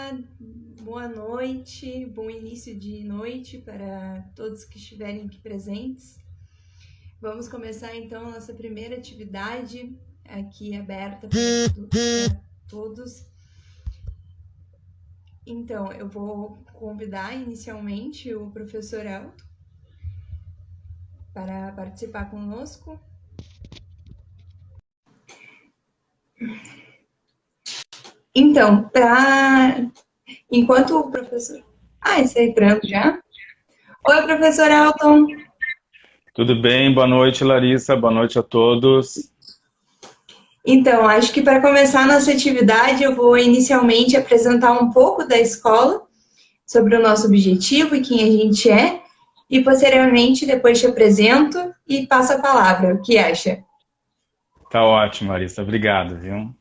Olá, boa noite, bom início de noite para todos que estiverem aqui presentes. Vamos começar então a nossa primeira atividade aqui aberta para todos. Então, eu vou convidar inicialmente o professor Elton para participar conosco. Então, enquanto o professor... está entrando já? Oi, professor Elton. Tudo bem? Boa noite, Larissa. Boa noite a todos. Então, acho que para começar a nossa atividade, eu vou inicialmente apresentar um pouco da escola, sobre o nosso objetivo e quem a gente é, e posteriormente depois te apresento e passo a palavra. O que acha? Tá ótimo, Larissa. Obrigado, viu?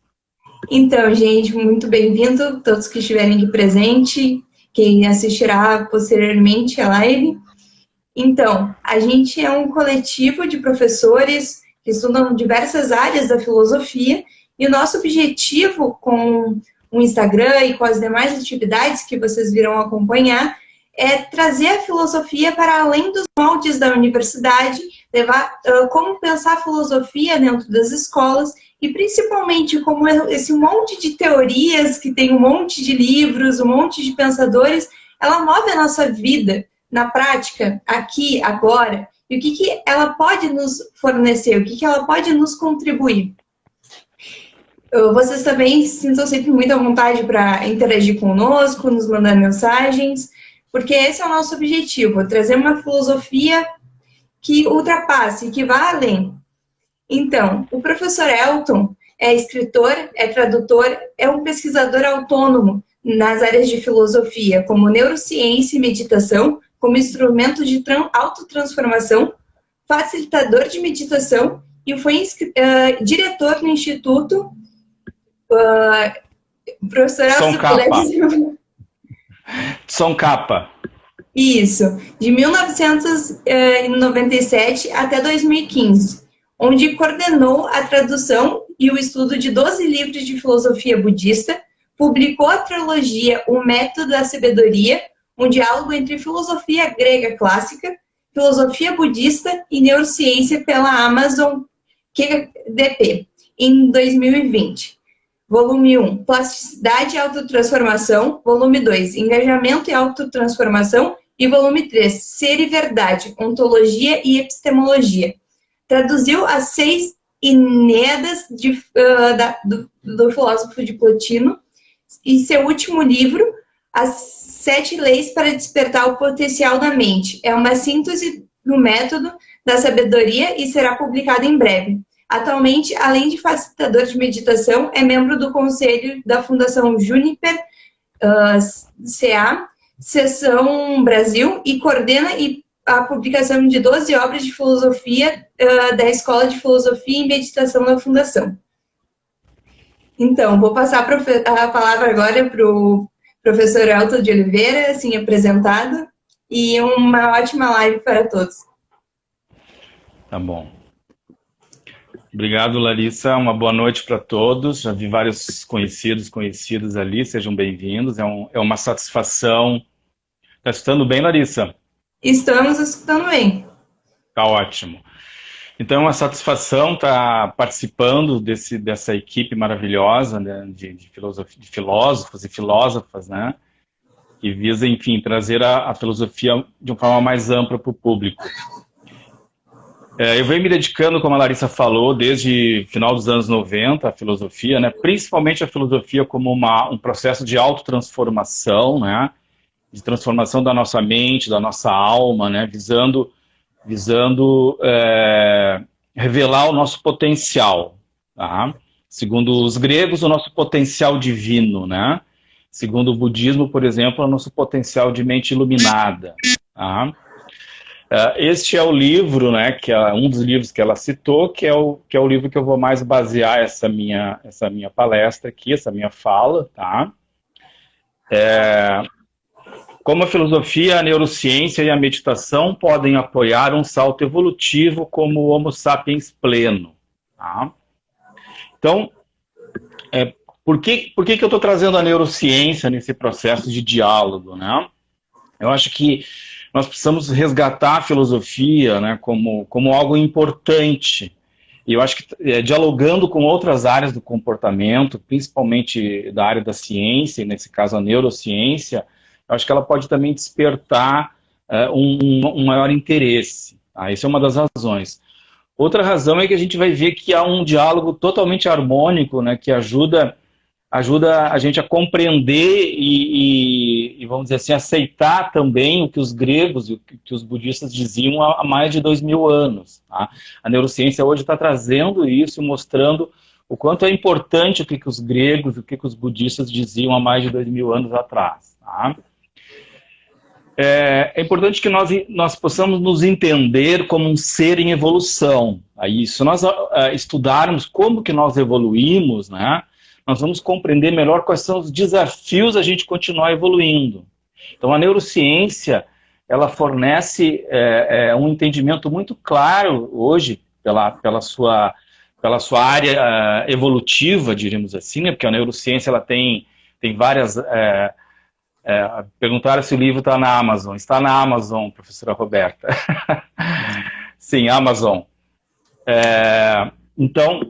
Então, gente, muito bem-vindo, todos que estiverem aqui presente, quem assistirá posteriormente a live. Então, a gente é um coletivo de professores que estudam diversas áreas da filosofia e o nosso objetivo com o Instagram e com as demais atividades que vocês virão acompanhar é trazer a filosofia para além dos moldes da universidade, levar como pensar a filosofia dentro das escolas e principalmente como esse monte de teorias que tem um monte de livros, um monte de pensadores, ela move a nossa vida na prática, aqui, agora, e o que ela pode nos fornecer, o que ela pode nos contribuir. Vocês também sintam sempre muita vontade para interagir conosco, nos mandar mensagens, porque esse é o nosso objetivo, trazer uma filosofia que ultrapasse, que vá além. Então, o professor Elton é escritor, é tradutor, é um pesquisador autônomo nas áreas de filosofia, como neurociência e meditação, como instrumento de autotransformação, facilitador de meditação e foi diretor no Instituto. Professor São Capa. Isso, de 1997 até 2015, onde coordenou a tradução e o estudo de 12 livros de filosofia budista, publicou a trilogia O Método da Sabedoria, um diálogo entre filosofia grega clássica, filosofia budista e neurociência pela Amazon QDP, em 2020. Volume 1, Plasticidade e Autotransformação. Volume 2, Engajamento e Autotransformação. E volume 3, Ser e Verdade, Ontologia e Epistemologia. Traduziu as 6 Eneadas do filósofo de Plotino. E seu último livro, As 7 Leis para Despertar o Potencial da Mente. É uma síntese do método da sabedoria e será publicado em breve. Atualmente, além de facilitador de meditação, é membro do conselho da Fundação Juniper CA, Seção Brasil, e coordena a publicação de 12 obras de filosofia da Escola de Filosofia e Meditação da Fundação. Então, vou passar a palavra agora para o professor Elton de Oliveira, assim apresentado, e uma ótima live para todos. Tá bom. Obrigado, Larissa. Uma boa noite para todos. Já vi vários conhecidos ali. Sejam bem-vindos. É uma satisfação. Está escutando bem, Larissa? Estamos escutando bem. Tá ótimo. Então, é uma satisfação estar participando dessa equipe maravilhosa, né, de filósofos e filósofas, né, que visa, enfim, trazer a filosofia de uma forma mais ampla para o público. Eu venho me dedicando, como a Larissa falou, desde final dos anos 90, à filosofia, né, principalmente a filosofia como um processo de autotransformação, né, de transformação da nossa mente, da nossa alma, né, visando revelar o nosso potencial, tá? Segundo os gregos, o nosso potencial divino, né? Segundo o budismo, por exemplo, o nosso potencial de mente iluminada, tá? Este é o livro, né, que é um dos livros que ela citou, que é o livro que eu vou mais basear essa minha palestra aqui, essa minha fala, tá? Como a filosofia, a neurociência e a meditação podem apoiar um salto evolutivo como o Homo sapiens pleno. Tá? Então, por que que eu estou trazendo a neurociência nesse processo de diálogo, né? Eu acho que nós precisamos resgatar a filosofia, né, como algo importante. E eu acho que dialogando com outras áreas do comportamento, principalmente da área da ciência, e nesse caso a neurociência, eu acho que ela pode também despertar um maior interesse. Tá? Essa é uma das razões. Outra razão é que a gente vai ver que há um diálogo totalmente harmônico, né, que ajuda a gente a compreender e, vamos dizer assim, aceitar também o que os gregos e o que os budistas diziam há mais de 2000 anos. Tá? A neurociência hoje está trazendo isso, mostrando o quanto é importante o que os gregos e o que os budistas diziam há mais de 2000 anos atrás. Tá? É importante que nós possamos nos entender como um ser em evolução. Aí, se nós estudarmos como que nós evoluímos, né, nós vamos compreender melhor quais são os desafios a gente continuar evoluindo. Então, a neurociência, ela fornece um entendimento muito claro hoje, pela sua área evolutiva, diríamos assim, né? Porque a neurociência ela tem várias... perguntaram se o livro está na Amazon. Está na Amazon, professora Roberta. Sim, Amazon. Então,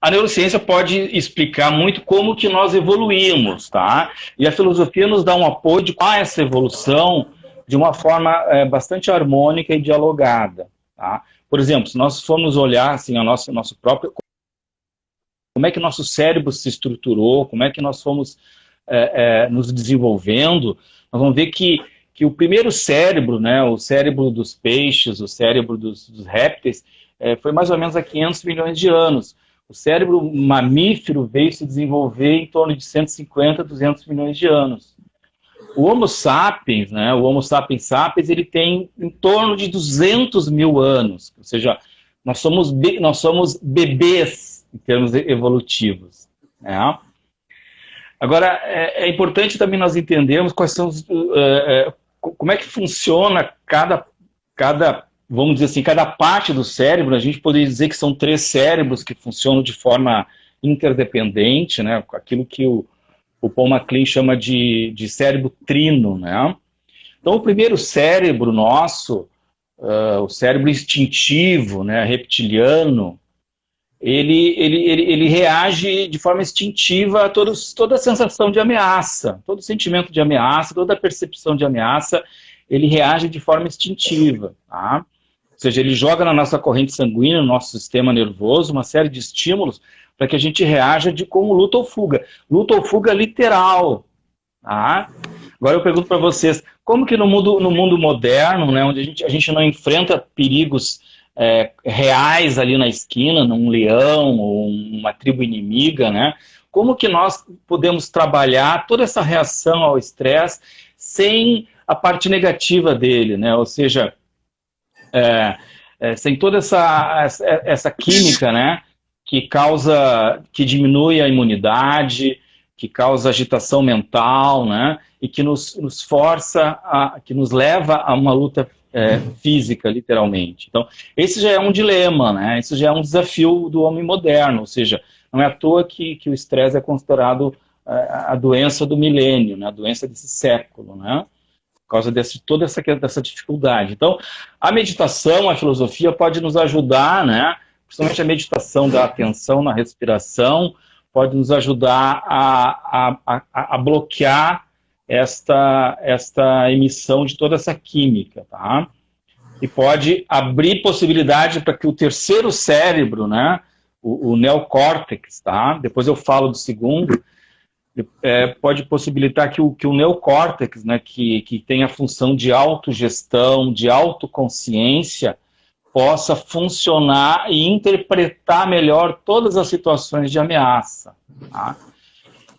a neurociência pode explicar muito como que nós evoluímos, tá? E a filosofia nos dá um apoio de essa evolução de uma forma bastante harmônica e dialogada, tá? Por exemplo, se nós formos olhar assim, nosso próprio... Como é que nosso cérebro se estruturou, como é que nós fomos nos desenvolvendo, nós vamos ver que o primeiro cérebro, né, o cérebro dos peixes, o cérebro dos répteis, foi mais ou menos há 500 milhões de anos. O cérebro mamífero veio se desenvolver em torno de 150, 200 milhões de anos. O Homo sapiens, né, o Homo sapiens sapiens, ele tem em torno de 200 mil anos. Ou seja, nós somos bebês em termos evolutivos. Né? Agora, é importante também nós entendermos quais são como é que funciona vamos dizer assim, cada parte do cérebro. A gente poderia dizer que são 3 cérebros que funcionam de forma interdependente, né? Aquilo que o Paul MacLean chama de cérebro trino, né? Então, o primeiro cérebro nosso, o cérebro instintivo, né, reptiliano, ele reage de forma instintiva a toda a sensação de ameaça, todo sentimento de ameaça, toda a percepção de ameaça, ele reage de forma instintiva, tá? Ou seja, ele joga na nossa corrente sanguínea, no nosso sistema nervoso, uma série de estímulos para que a gente reaja como luta ou fuga. Luta ou fuga literal. Tá? Agora eu pergunto para vocês, como que no mundo moderno, né, onde a gente não enfrenta perigos reais ali na esquina, num leão ou uma tribo inimiga, né, como que nós podemos trabalhar toda essa reação ao estresse sem a parte negativa dele, né, ou seja... sem toda essa química, né, que diminui a imunidade, que causa agitação mental, né, e que nos força, que nos leva a uma luta física, literalmente. Então, esse já é um dilema, né, esse já é um desafio do homem moderno, ou seja, não é à toa que o estresse é considerado a doença do milênio, né, a doença desse século, né, por causa toda essa dificuldade. Então, a meditação, a filosofia pode nos ajudar, né? Principalmente a meditação da atenção na respiração, pode nos ajudar a bloquear esta emissão de toda essa química, tá? E pode abrir possibilidade para que o terceiro cérebro, né? O neocórtex, tá? Depois eu falo do segundo, pode possibilitar que o neocórtex, né, que tem a função de autogestão, de autoconsciência, possa funcionar e interpretar melhor todas as situações de ameaça. Tá?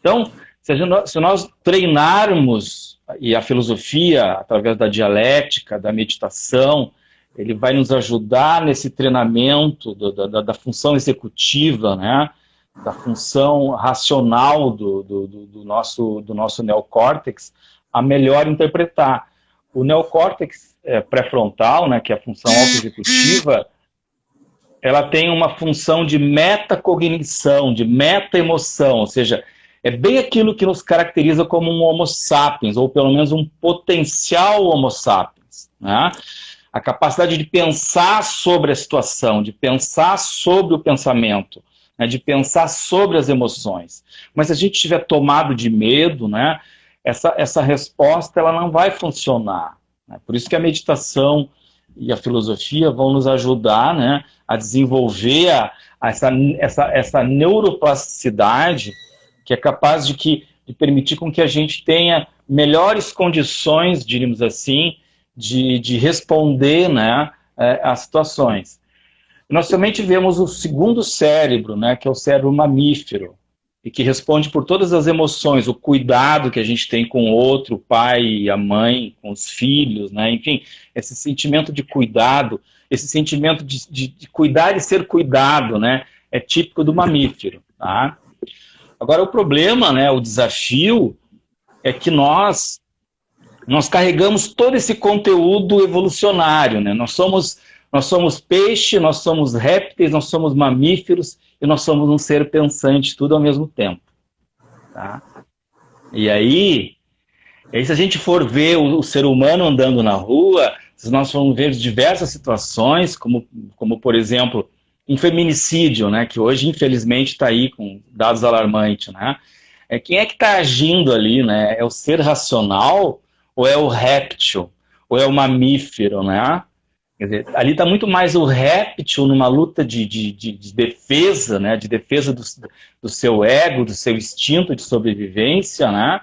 Então, se nós treinarmos, e a filosofia, através da dialética, da meditação, ele vai nos ajudar nesse treinamento da função executiva, né? Da função racional do nosso neocórtex, a melhor interpretar. O neocórtex pré-frontal, né, que é a função autoexecutiva, ela tem uma função de metacognição, de meta-emoção, ou seja, é bem aquilo que nos caracteriza como um Homo sapiens, ou pelo menos um potencial Homo sapiens, né? A capacidade de pensar sobre a situação, de pensar sobre o pensamento, né? De pensar sobre as emoções. Mas se a gente estiver tomado de medo, né? Essa resposta ela não vai funcionar, né? Por isso que a meditação e a filosofia vão nos ajudar, né, a desenvolver essa neuroplasticidade que é capaz de permitir com que a gente tenha melhores condições, diríamos assim, de responder, né, às situações. Nós também tivemos o segundo cérebro, né, que é o cérebro mamífero, e que responde por todas as emoções, o cuidado que a gente tem com o outro, o pai e a mãe, com os filhos, né? Enfim, esse sentimento de cuidado, esse sentimento de cuidar e ser cuidado, né? É típico do mamífero, tá? Agora, o problema, né, o desafio, é que nós carregamos todo esse conteúdo evolucionário, né? Nós somos peixe, nós somos répteis, nós somos mamíferos e nós somos um ser pensante, tudo ao mesmo tempo. Tá? E aí, se a gente for ver o ser humano andando na rua, se nós formos ver diversas situações, como por exemplo, um feminicídio, né, que hoje infelizmente está aí com dados alarmantes, né? Quem é que está agindo ali, né? É o ser racional ou é o réptil? Ou é o mamífero, né? Quer dizer, ali está muito mais o réptil numa luta de defesa, né? De defesa do seu ego, do seu instinto de sobrevivência, né?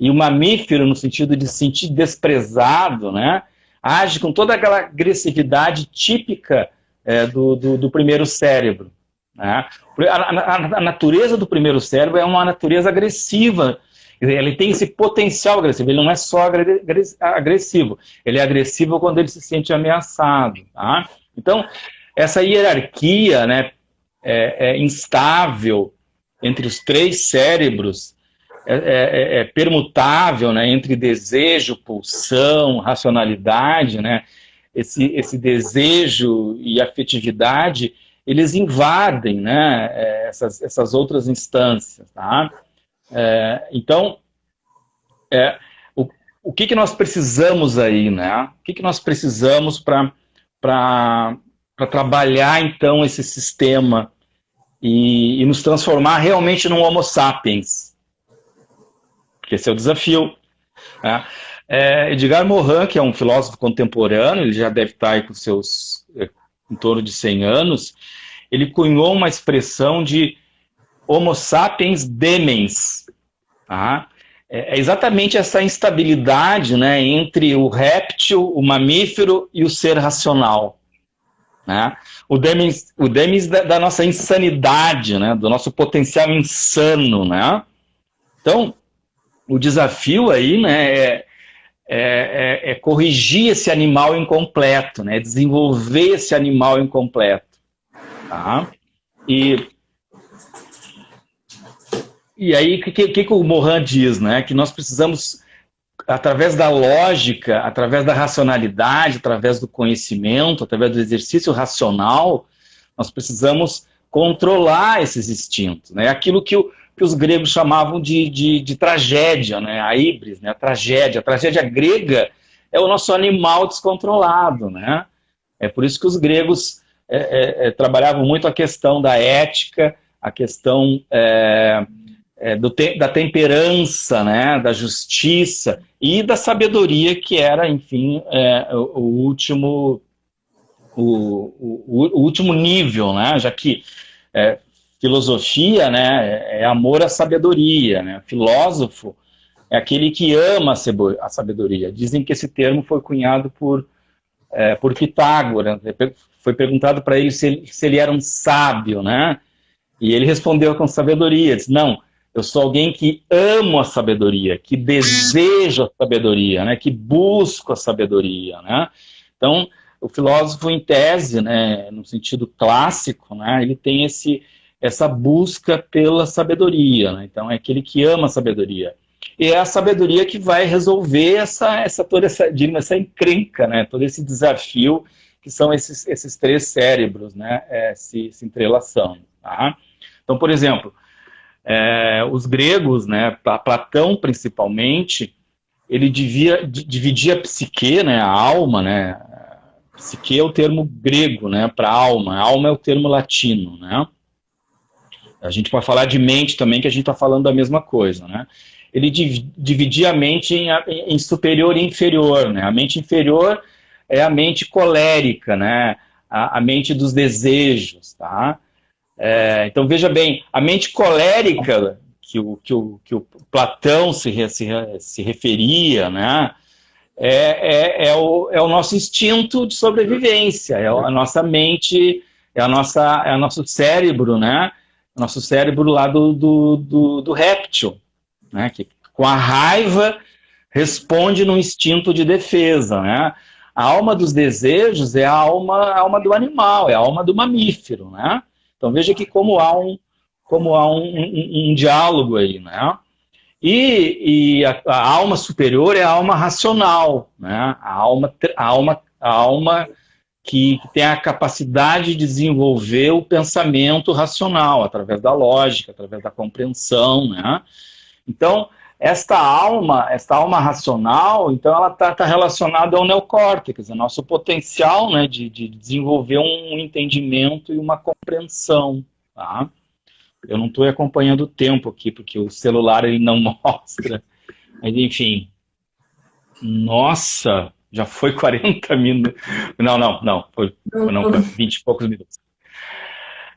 E o mamífero, no sentido de se sentir desprezado, né? Age com toda aquela agressividade típica do primeiro cérebro, né? A natureza do primeiro cérebro é uma natureza agressiva. Ele tem esse potencial agressivo, ele não é só agressivo, ele é agressivo quando ele se sente ameaçado. Tá? Então, essa hierarquia, né, instável entre os três cérebros, permutável, né, entre desejo, pulsão, racionalidade, né, esse desejo e afetividade, eles invadem, né, essas outras instâncias. Tá? Então, o que nós precisamos aí, né? O que nós precisamos para trabalhar, então, esse sistema e nos transformar realmente num Homo sapiens? Porque esse é o desafio. Né? Edgar Morin, que é um filósofo contemporâneo, ele já deve estar aí com seus em torno de 100 anos, ele cunhou uma expressão de Homo sapiens demens. Tá? É exatamente essa instabilidade, né, entre o réptil, o mamífero e o ser racional. Né? O demens da nossa insanidade, né, do nosso potencial insano. Né? Então, o desafio aí, né, é corrigir esse animal incompleto, né, desenvolver esse animal incompleto. Tá? E aí, o que o Morin diz? Né? Que nós precisamos, através da lógica, através da racionalidade, através do conhecimento, através do exercício racional, nós precisamos controlar esses instintos. Né? Aquilo que os gregos chamavam de tragédia, né? A híbris, né? A tragédia grega é o nosso animal descontrolado. Né? É por isso que os gregos trabalhavam muito a questão da ética, a questão da temperança, né, da justiça e da sabedoria, que era, enfim, o último nível, né, já que filosofia, né, é amor à sabedoria, né, filósofo é aquele que ama a sabedoria. Dizem que esse termo foi cunhado por Pitágoras. Foi perguntado para ele se ele era um sábio, né, e ele respondeu com sabedoria, disse, não, eu sou alguém que amo a sabedoria, que desejo a sabedoria, né, que busco a sabedoria. Né? Então, o filósofo, em tese, né, no sentido clássico, né, ele tem essa busca pela sabedoria. Né? Então, é aquele que ama a sabedoria. E é a sabedoria que vai resolver toda essa encrenca, né, todo esse desafio que são esses três cérebros, né, se entrelaçando. Tá? Então, por exemplo, os gregos, né, Platão principalmente, ele dividia a psique, né, a alma, né, psique é o termo grego, né, para alma é o termo latino, né. A gente pode falar de mente também, que a gente está falando da mesma coisa, né. Ele dividia a mente em superior e inferior, né. A mente inferior é a mente colérica, né, a mente dos desejos, tá. Então veja bem, a mente colérica que o Platão se referia, né, é o nosso instinto de sobrevivência, é a nossa mente, é nosso cérebro, né? Nosso cérebro lá do réptil, né? Que com a raiva responde no instinto de defesa, né? A alma dos desejos é a alma do animal, é a alma do mamífero, né? Então veja que como há um diálogo aí, né? E a alma superior é a alma racional, né? A alma que tem a capacidade de desenvolver o pensamento racional, através da lógica, através da compreensão, né? Então, esta alma racional, então ela está relacionada ao neocórtex, o nosso potencial, né, de desenvolver um entendimento e uma compreensão, tá? Eu não estou acompanhando o tempo aqui, porque o celular ele não mostra. Mas, enfim. Nossa, já foi 40 minutos. Não. Foi 20 e poucos minutos.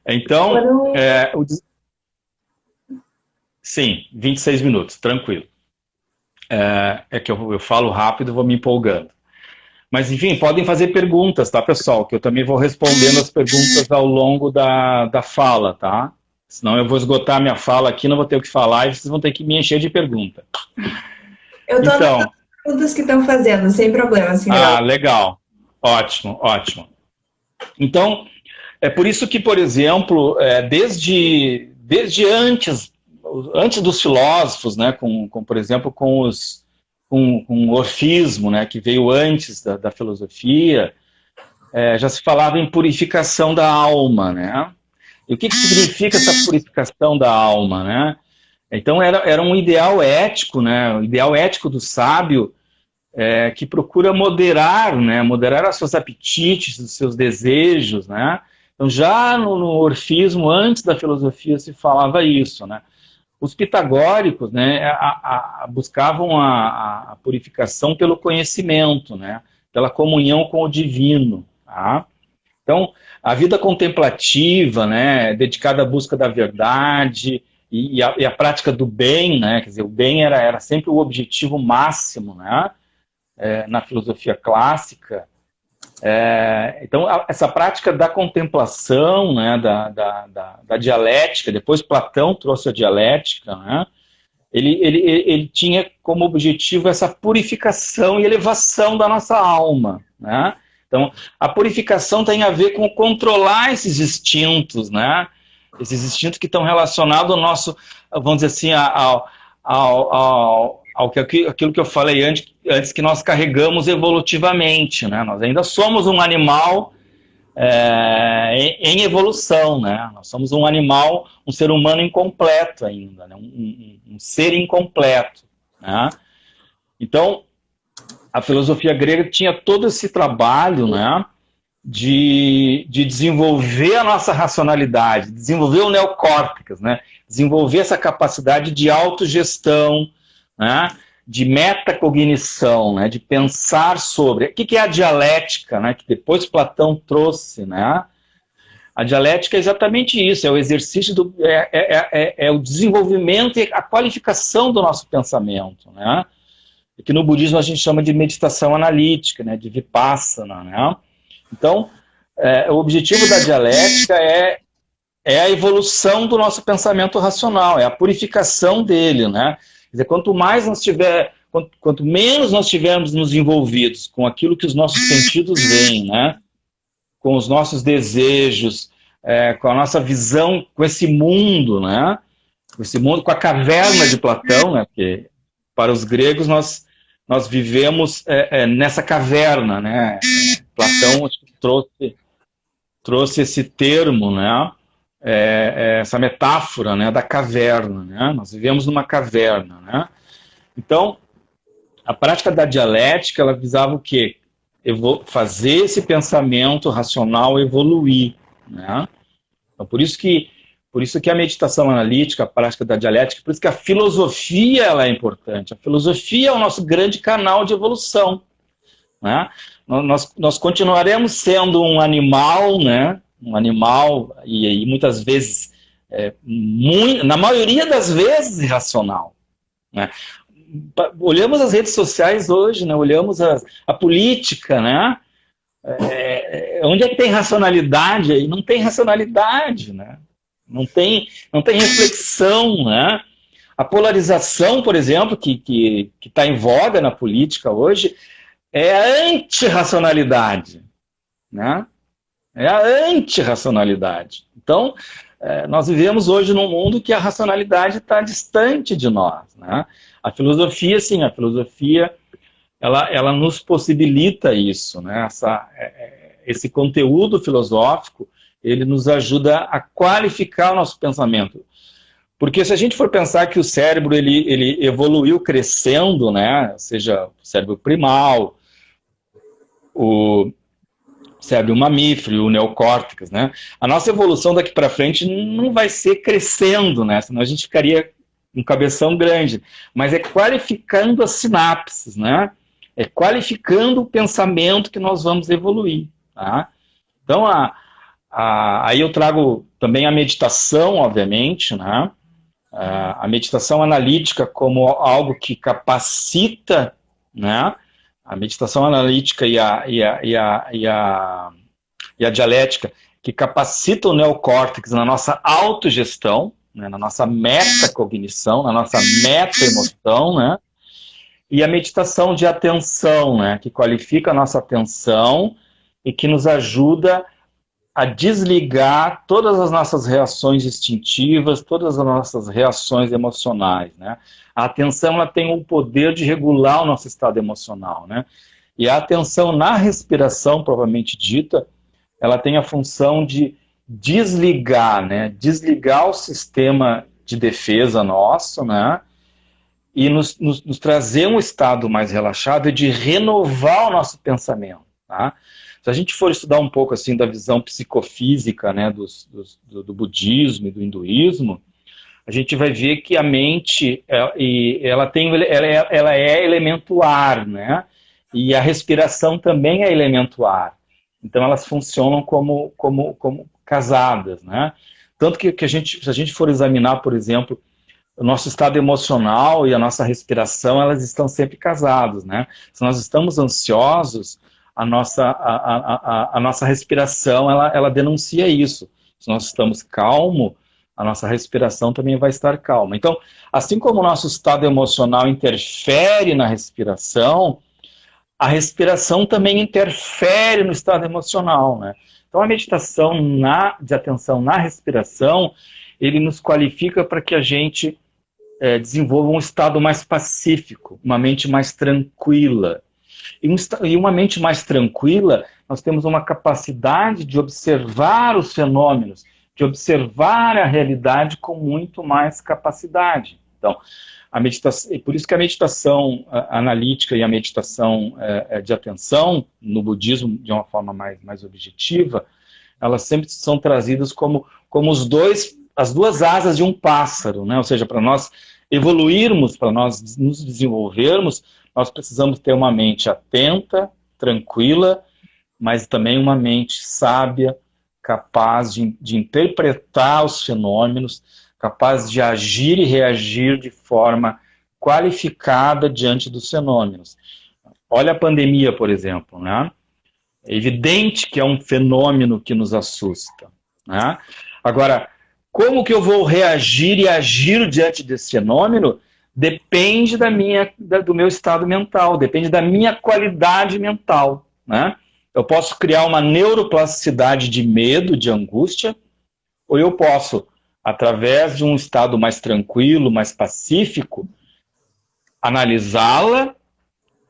Então, sim, 26 minutos, tranquilo. É que eu falo rápido e vou me empolgando. Mas, enfim, podem fazer perguntas, tá, pessoal? Que eu também vou respondendo as perguntas ao longo da fala, tá? Senão eu vou esgotar a minha fala aqui, não vou ter o que falar e vocês vão ter que me encher de pergunta. Eu estou anotando as perguntas que estão fazendo, sem problema. Legal. Ótimo. Então, é por isso que, por exemplo, desde antes dos filósofos, né, por exemplo, com o orfismo, né, que veio antes da filosofia, já se falava em purificação da alma, né? E o que significa essa purificação da alma, né? Então era um ideal ético, né? O ideal ético do sábio que procura moderar, né? Moderar os seus apetites, os seus desejos, né? Então já no orfismo, antes da filosofia, se falava isso, né? Os pitagóricos, né, buscavam a purificação pelo conhecimento, né? Pela comunhão com o divino, tá? Então, a vida contemplativa, né, dedicada à busca da verdade e a prática do bem, né, quer dizer, o bem era sempre o objetivo máximo, né, na filosofia clássica. Então, essa prática da contemplação, né, da dialética, depois Platão trouxe a dialética, né, ele tinha como objetivo essa purificação e elevação da nossa alma, né. Então, a purificação tem a ver com controlar esses instintos, né? Esses instintos que estão relacionados ao nosso, vamos dizer assim, aquilo que eu falei antes que nós carregamos evolutivamente, né? Nós ainda somos um animal em evolução, né? Nós somos um animal, um ser humano incompleto ainda, né? Um ser incompleto, né? Então, a filosofia grega tinha todo esse trabalho, né, de desenvolver a nossa racionalidade, desenvolver o neocórtex, né, desenvolver essa capacidade de autogestão, né, de metacognição, né, de pensar sobre. O que é a dialética, né, que depois Platão trouxe, né? A dialética é exatamente isso, é o exercício, é o desenvolvimento e a qualificação do nosso pensamento, né? Que no budismo a gente chama de meditação analítica, né, de vipassana, né? Então, o objetivo da dialética é a evolução do nosso pensamento racional, é a purificação dele, né? Quer dizer, quanto menos nós tivermos nos envolvidos com aquilo que os nossos sentidos veem, né? Com os nossos desejos, com a nossa visão, com esse mundo, né? Com esse mundo, com a caverna de Platão, né? Porque para os gregos nós vivemos nessa caverna, né? Platão acho que trouxe esse termo, né? Essa metáfora, né, da caverna, né? Nós vivemos numa caverna, né? Então, a prática da dialética, ela visava o quê? Fazer esse pensamento racional evoluir, né? Então, por isso que a meditação analítica, a prática da dialética, por isso que a filosofia ela é importante. A filosofia é o nosso grande canal de evolução, né? Nós continuaremos sendo um animal, né? Um animal, e muitas vezes, na maioria das vezes, irracional, né? Olhamos as redes sociais hoje, né? Olhamos a política, né? Onde é que tem racionalidade aí? Não tem racionalidade, né? Não tem reflexão, né? A polarização, por exemplo, que está em voga na política hoje, é a antirracionalidade, né? É a antirracionalidade. Então, nós vivemos hoje num mundo que a racionalidade está distante de nós, né? A filosofia, sim, ela nos possibilita isso, né? Esse conteúdo filosófico, ele nos ajuda a qualificar o nosso pensamento. Porque se a gente for pensar que o cérebro ele evoluiu crescendo, né? Seja o cérebro primal, o cérebro mamífero, o neocórtex, né? A nossa evolução daqui para frente não vai ser crescendo, né? Senão a gente ficaria um cabeção grande. Mas é qualificando as sinapses, né? É qualificando o pensamento que nós vamos evoluir, tá? Então, aí eu trago também a meditação, obviamente, né? A meditação analítica como algo que capacita, né? A meditação analítica e a dialética que capacita o neocórtex na nossa autogestão, né? Na nossa metacognição, na nossa meta-emoção, né? E a meditação de atenção, né? Que qualifica a nossa atenção e que nos ajuda a desligar todas as nossas reações instintivas, todas as nossas reações emocionais, né? A atenção, ela tem o poder de regular o nosso estado emocional, né? E a atenção na respiração, propriamente dita, ela tem a função de desligar, né? Desligar o sistema de defesa nosso, né? E nos trazer um estado mais relaxado e de renovar o nosso pensamento, tá? Se a gente for estudar um pouco assim da visão psicofísica, né, do budismo e do hinduísmo, a gente vai ver que a mente ela é elemento ar, né? E a respiração também é elemento ar. Então elas funcionam como casadas, né? Tanto que se a gente for examinar, por exemplo, o nosso estado emocional e a nossa respiração, elas estão sempre casadas, né? Se nós estamos ansiosos, a nossa respiração, ela denuncia isso. Se nós estamos calmos, a nossa respiração também vai estar calma. Então, assim como o nosso estado emocional interfere na respiração, a respiração também interfere no estado emocional, né? Então, a meditação de atenção na respiração, ele nos qualifica para que a gente desenvolva um estado mais pacífico, uma mente mais tranquila. E uma mente mais tranquila, nós temos uma capacidade de observar os fenômenos, de observar a realidade com muito mais capacidade. Então, por isso que a meditação analítica e a meditação de atenção, no budismo, de uma forma mais objetiva, elas sempre são trazidas como as duas asas de um pássaro, né? Ou seja, para nós evoluirmos, para nós nos desenvolvermos, nós precisamos ter uma mente atenta, tranquila, mas também uma mente sábia, capaz de interpretar os fenômenos, capaz de agir e reagir de forma qualificada diante dos fenômenos. Olha a pandemia, por exemplo, né? É evidente que é um fenômeno que nos assusta, né? Agora, como que eu vou reagir e agir diante desse fenômeno depende do meu estado mental, depende da minha qualidade mental, né? Eu posso criar uma neuroplasticidade de medo, de angústia, ou eu posso, através de um estado mais tranquilo, mais pacífico, analisá-la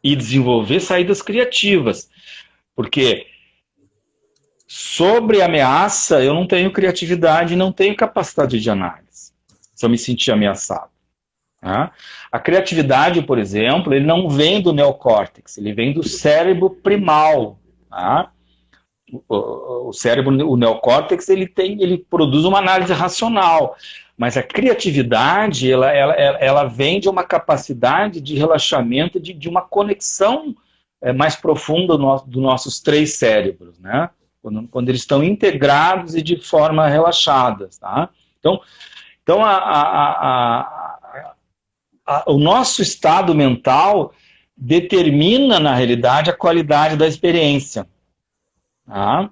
e desenvolver saídas criativas. Porque Sobre ameaça, eu não tenho criatividade, não tenho capacidade de análise, se eu me sentir ameaçado. Tá? A criatividade, por exemplo, ele não vem do neocórtex, ele vem do cérebro primal. Tá? O cérebro, o neocórtex, ele produz uma análise racional, mas a criatividade, ela vem de uma capacidade de relaxamento, de uma conexão mais profunda dos nossos três cérebros, né? Quando eles estão integrados e de forma relaxada. Tá? Então o nosso estado mental determina, na realidade, a qualidade da experiência. Tá?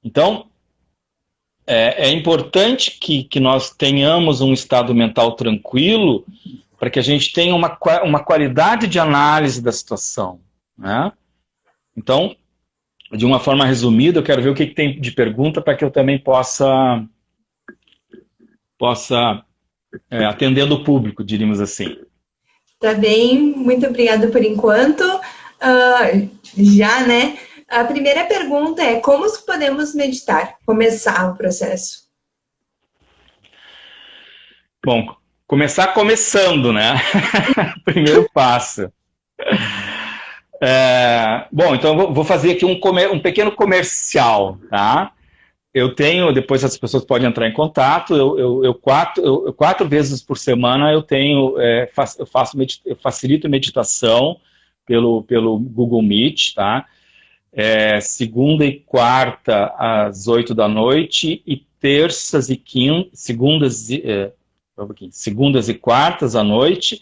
Então, é importante que nós tenhamos um estado mental tranquilo para que a gente tenha uma qualidade de análise da situação. Né? Então, de uma forma resumida, eu quero ver o que tem de pergunta para que eu também possa atendendo o público, diríamos assim. Tá bem, muito obrigada por enquanto. Né? A primeira pergunta é: como podemos meditar? Começar o processo. Bom, começar começando, né? Primeiro passo. Bom, então eu vou fazer aqui um pequeno comercial, tá? Eu tenho, depois as pessoas podem entrar em contato, eu 4 vezes por semana eu facilito meditação pelo Google Meet, tá? Segunda e quarta às 8 da noite e terças e segundas e quartas à noite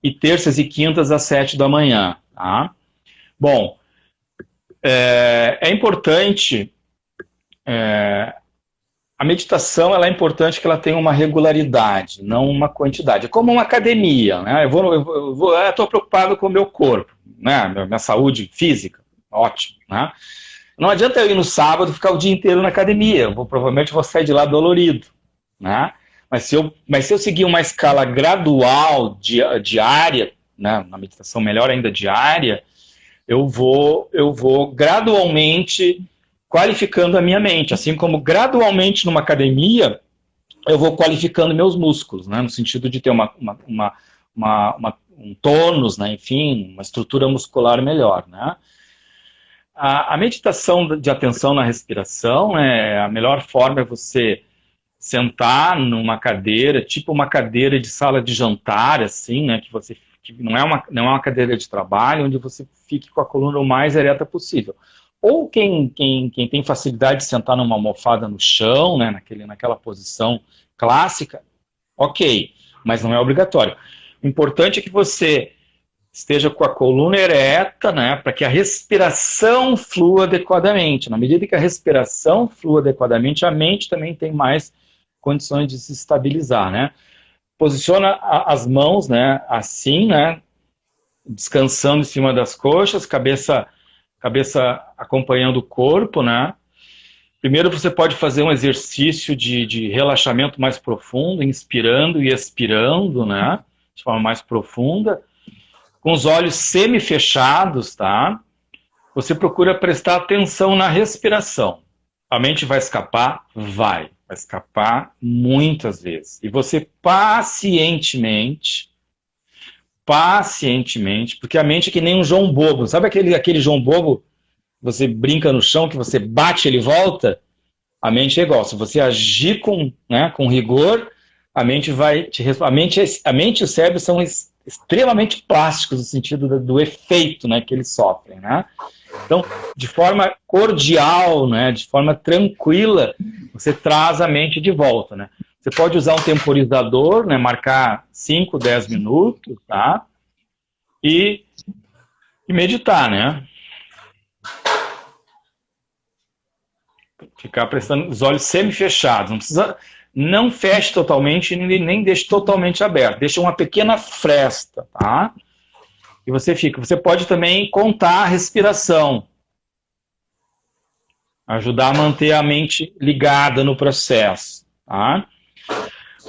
e terças e quintas às 7 da manhã, tá? Bom, é importante, a meditação ela é importante que ela tenha uma regularidade, não uma quantidade. É como uma academia, né? Eu estou preocupado com o meu corpo, né? Minha saúde física, ótimo, né? Não adianta eu ir no sábado e ficar o dia inteiro na academia, provavelmente vou sair de lá dolorido, né? Mas se eu seguir uma escala gradual, diária, né? Na meditação melhor ainda diária, eu vou gradualmente qualificando a minha mente, assim como gradualmente numa academia eu vou qualificando meus músculos, né, no sentido de ter um tônus, né, enfim, uma estrutura muscular melhor, né. A meditação de atenção na respiração, a melhor forma é você sentar numa cadeira, tipo uma cadeira de sala de jantar, assim, né, que não é uma cadeira de trabalho, onde você fique com a coluna o mais ereta possível. Ou quem tem facilidade de sentar numa almofada no chão, né, naquela posição clássica, ok, mas não é obrigatório. O importante é que você esteja com a coluna ereta, né, para que a respiração flua adequadamente. Na medida que a respiração flua adequadamente, a mente também tem mais condições de se estabilizar, né. Posiciona as mãos, né, assim, né, descansando em cima das coxas, cabeça acompanhando o corpo, né. Primeiro você pode fazer um exercício de relaxamento mais profundo, inspirando e expirando, né, de forma mais profunda, com os olhos semi-fechados, tá? Você procura prestar atenção na respiração. A mente vai escapar? Vai escapar muitas vezes. E você pacientemente, porque a mente é que nem um João Bobo. Sabe aquele João Bobo? Você brinca no chão, que você bate, ele volta? A mente é igual. Se você agir com rigor, a mente vai te responder. A mente e o cérebro são extremamente plásticos no sentido do efeito, né, que eles sofrem, né? Então, de forma cordial, né, de forma tranquila, você traz a mente de volta, né? Você pode usar um temporizador, né, marcar 5, 10 minutos, tá? E meditar, né? Ficar prestando os olhos semi-fechados. Não feche totalmente, nem deixe totalmente aberto. Deixa uma pequena fresta, tá? E você fica. Você pode também contar a respiração. Ajudar a manter a mente ligada no processo, tá?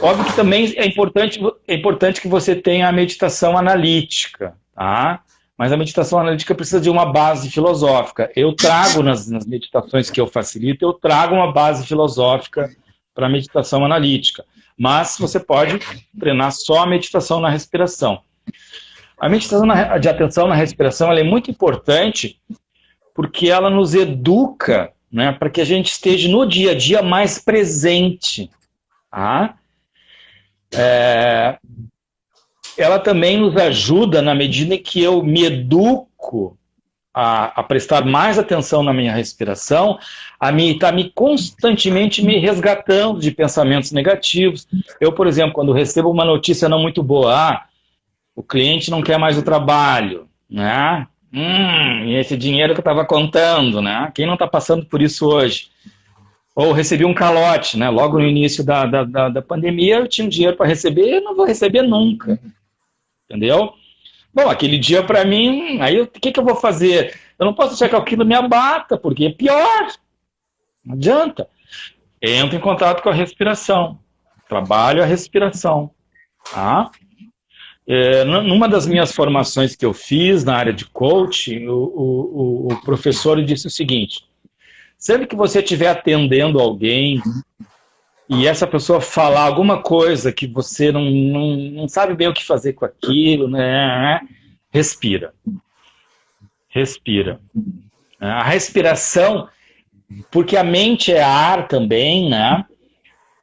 Óbvio que também é importante que você tenha a meditação analítica, tá? mas a meditação analítica precisa de uma base filosófica. Eu trago nas meditações que eu facilito, eu trago uma base filosófica para a meditação analítica. Mas você pode treinar só a meditação na respiração. A meditação de atenção na respiração ela é muito importante porque ela nos educa, né, para que a gente esteja no dia a dia mais presente. Tá? Ela também nos ajuda na medida em que eu me educo a prestar mais atenção na minha respiração, a estar constantemente me resgatando de pensamentos negativos. Eu, por exemplo, quando recebo uma notícia não muito boa, o cliente não quer mais o trabalho, né? E esse dinheiro que eu estava contando, né? Quem não está passando por isso hoje? Ou recebi um calote, né? Logo no início da pandemia, eu tinha um dinheiro para receber, eu não vou receber nunca. Entendeu? Bom, aquele dia para mim, aí o que eu vou fazer? Eu não posso deixar que aquilo me abata, porque é pior. Não adianta. Entro em contato com a respiração. Trabalho a respiração. Tá? Numa das minhas formações que eu fiz na área de coaching, o professor disse o seguinte: sempre que você estiver atendendo alguém e essa pessoa falar alguma coisa que você não sabe bem o que fazer com aquilo, né? Respira. Respira. A respiração, porque a mente é ar também, né?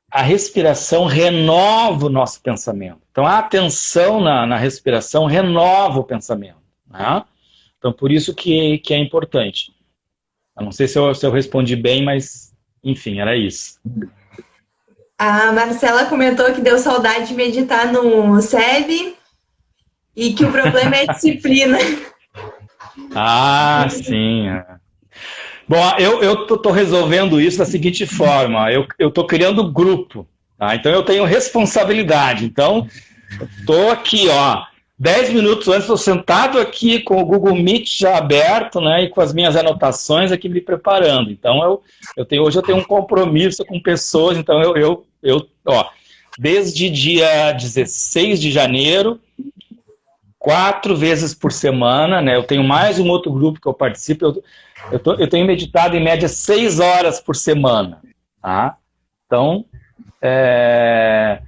A respiração renova o nosso pensamento. Então, a atenção na respiração renova o pensamento. Né? Então, por isso que é importante. Eu não sei se eu respondi bem, mas, enfim, era isso. A Marcela comentou que deu saudade de meditar no SEB e que o problema é a disciplina. Ah, sim. Bom, eu tô resolvendo isso da seguinte forma. Eu tô criando grupo. Tá? Então, eu tenho responsabilidade. Então, estou aqui, 10 minutos antes, estou sentado aqui com o Google Meet já aberto, né, e com as minhas anotações aqui me preparando. Então, hoje eu tenho um compromisso com pessoas, então desde dia 16 de janeiro, 4 vezes por semana, né, eu tenho mais um outro grupo que eu participo, eu tenho meditado em média 6 horas por semana. Tá? Então, é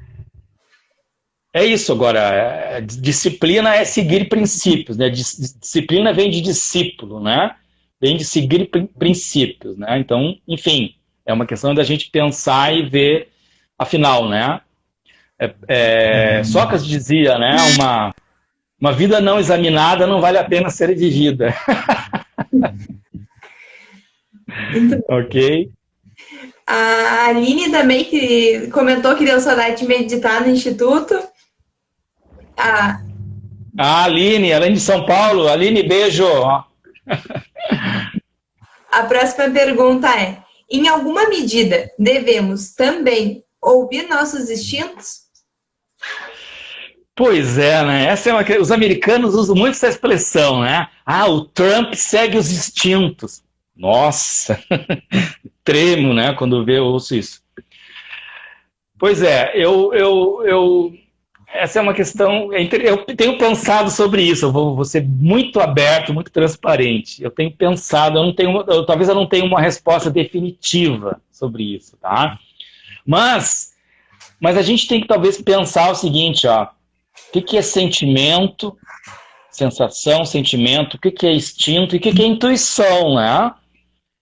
isso agora. Disciplina é seguir princípios, né? Disciplina vem de discípulo, né? Vem de seguir princípios, né? Então, enfim, é uma questão da gente pensar e ver, afinal, né? Sócrates dizia, né? Uma vida não examinada não vale a pena ser vivida. Ok? A Aline também que comentou que deu saudade de meditar no Instituto. A Aline de São Paulo. Aline, beijo. A próxima pergunta é: em alguma medida, devemos também ouvir nossos instintos? Pois é, né? Os americanos usam muito essa expressão, né? O Trump segue os instintos. Nossa, tremo, né? Quando eu ouço isso. Pois é, essa é uma questão. Eu tenho pensado sobre isso. Eu vou ser muito aberto, muito transparente. Eu tenho pensado. Talvez eu não tenha uma resposta definitiva sobre isso, tá? Mas a gente tem que talvez pensar o seguinte, o que é sentimento, sensação, sentimento, o que é instinto e o que é intuição, né?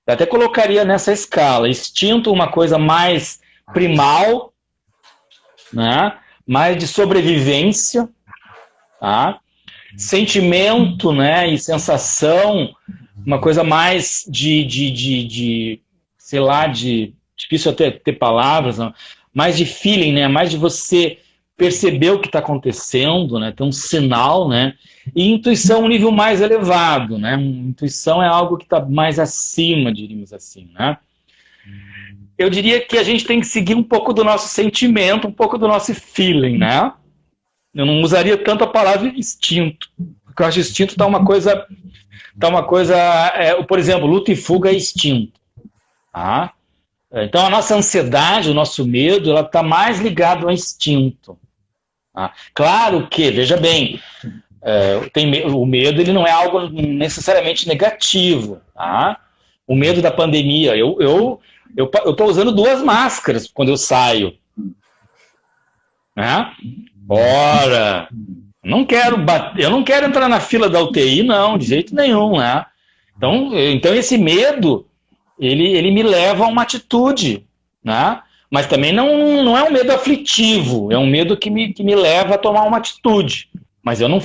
Eu até colocaria nessa escala. Instinto, uma coisa mais primal, né? Mais de sobrevivência, tá? Sentimento, né? E sensação, uma coisa mais sei lá, difícil até ter palavras, não? Mais de feeling, né? Mais de você perceber o que está acontecendo, né? Ter um sinal, né? E intuição um nível mais elevado, né? Intuição é algo que está mais acima, diríamos assim, né? Eu diria que a gente tem que seguir um pouco do nosso sentimento, um pouco do nosso feeling, né? Eu não usaria tanto a palavra instinto, porque eu acho que instinto está uma coisa, por exemplo, luta e fuga é instinto, tá? Então a nossa ansiedade, o nosso medo, ela está mais ligado ao instinto. Tá? Claro que, veja bem, O medo ele não é algo necessariamente negativo, tá? O medo da pandemia, eu tô usando 2 máscaras quando eu saio, né? Ora, eu não quero entrar na fila da UTI, não, de jeito nenhum, né? Então esse medo, ele me leva a uma atitude, né? Mas também não é um medo aflitivo, é um medo que me leva a tomar uma atitude. Mas eu não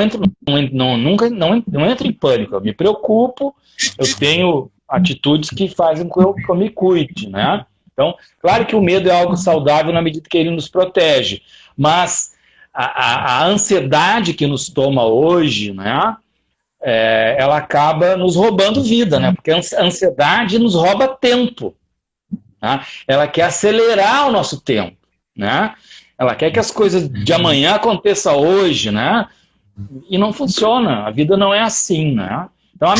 entro em pânico, eu me preocupo, eu tenho atitudes que fazem com que eu me cuide, né? Então, claro que o medo é algo saudável na medida que ele nos protege, mas a ansiedade que nos toma hoje, né, ela acaba nos roubando vida, né? Porque a ansiedade nos rouba tempo, né? Ela quer acelerar o nosso tempo, né? Ela quer que as coisas de amanhã aconteçam hoje, né? E não funciona, a vida não é assim, né? Então a